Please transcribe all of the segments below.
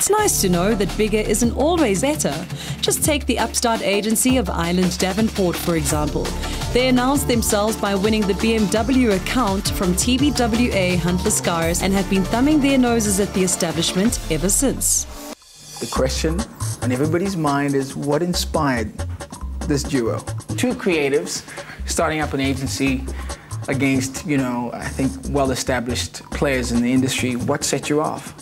It's nice to know that bigger isn't always better. Just take the upstart agency of Ireland Davenport, for example. They announced themselves by winning the BMW account from TBWA Huntler Scars and have been thumbing their noses at the establishment ever since. The question on everybody's mind is what inspired this duo? Two creatives starting up an agency against, I think well-established players in the industry. What set you off?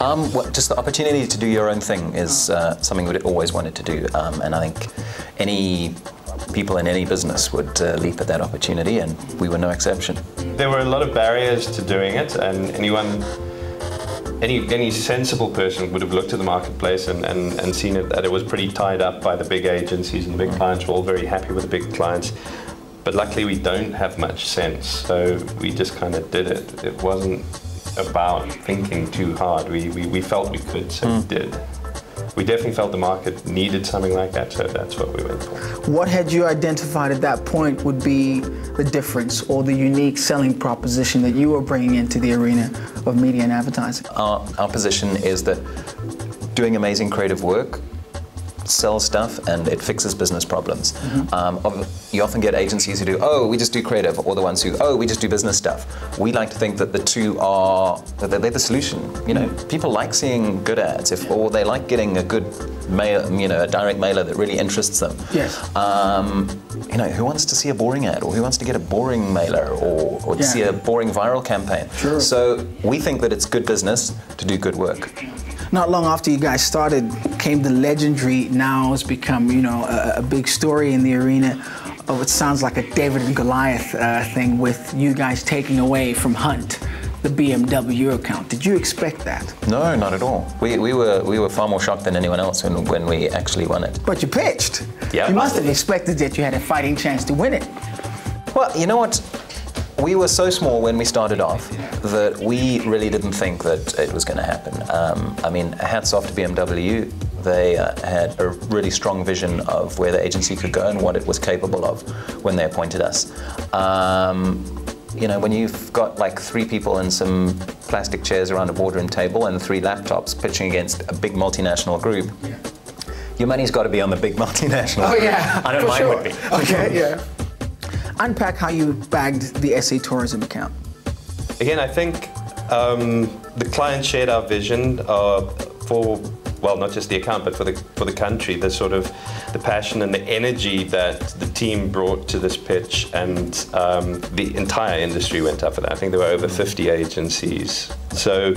Well, just the opportunity to do your own thing is something we'd always wanted to do, and I think any people in any business would leap at that opportunity, and we were no exception. There were a lot of barriers to doing it, and any sensible person would have looked at the marketplace and seen that it was pretty tied up by the big agencies, and the big clients were all very happy with the big clients. But luckily we don't have much sense, so we just kind of did it. It wasn't about thinking too hard. We felt we could, so we did. We definitely felt the market needed something like that, so that's what we went for. What had you identified at that point would be the difference or the unique selling proposition that you were bringing into the arena of media and advertising? Our position is that doing amazing creative work sells stuff and it fixes business problems. You often get agencies who do, oh, we just do creative, or the ones who, oh, we just do business stuff. We like to think that the two are, that they're the solution. People like seeing good ads, or they like getting a good mail, a direct mailer that really interests them. Yes. Who wants to see a boring ad, or who wants to get a boring mailer, or to see a boring viral campaign? Sure. So we think that it's good business to do good work. Not long after you guys started came the legendary, now has become, a big story in the arena of what sounds like a David and Goliath thing, with you guys taking away from Hunt the BMW account. Did you expect that? No, not at all. We were far more shocked than anyone else when we actually won it. But you pitched. Yeah. You must have expected that you had a fighting chance to win it. Well, you know what? We were so small when we started off that we really didn't think that it was going to happen. Hats off to BMW. They had a really strong vision of where the agency could go and what it was capable of when they appointed us. When you've got like 3 people and some plastic chairs around a boardroom table and 3 laptops pitching against a big multinational group, your money's got to be on the big multinational. Oh yeah, I don't mind would be. Okay, yeah. Unpack how you bagged the SA Tourism account. Again, I think the client shared our vision for, well, not just the account, but for the country. The sort of the passion and the energy that the team brought to this pitch, and the entire industry went up for that. I think there were over 50 agencies. So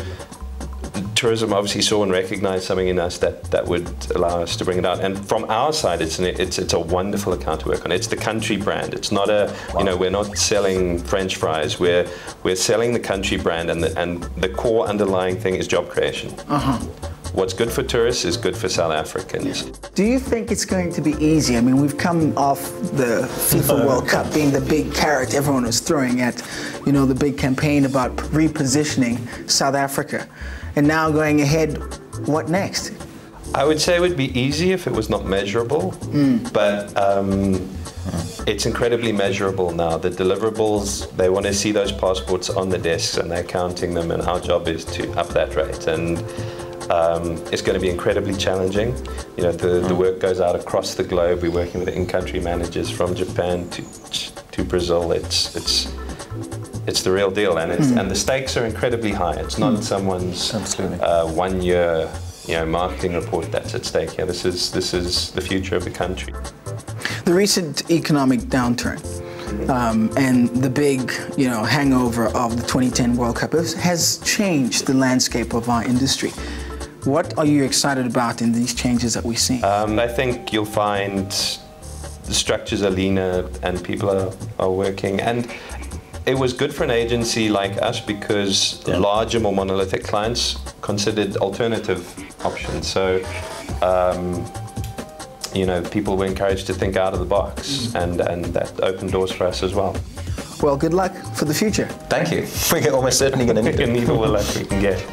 tourism obviously saw and recognized something in us that would allow us to bring it out. And from our side, it's a wonderful account to work on. It's the country brand. It's not a, we're not selling French fries. We're selling the country brand, and the core underlying thing is job creation. What's good for tourists is good for South Africans. Do you think it's going to be easy? I mean, we've come off the FIFA World Cup being the big carrot everyone was throwing at, the big campaign about repositioning South Africa. And now going ahead, what next? I would say it would be easy if it was not measurable, but it's incredibly measurable now. The deliverables, they want to see those passports on the desks and they're counting them, and our job is to up that rate. And it's going to be incredibly challenging. The work goes out across the globe. We're working with in-country managers from Japan to Brazil. It's the real deal, and the stakes are incredibly high. It's not someone's 1 year marketing report that's at stake here. This is the future of the country. The recent economic downturn and the big hangover of the 2010 World Cup has changed the landscape of our industry. What are you excited about in these changes that we've seen? I think you'll find the structures are leaner and people are working. And it was good for an agency like us because larger, more monolithic clients considered alternative options. So, people were encouraged to think out of the box, and that opened doors for us as well. Well, good luck for the future. Thank you. We're almost certainly going to need it. Need all the luck we can get.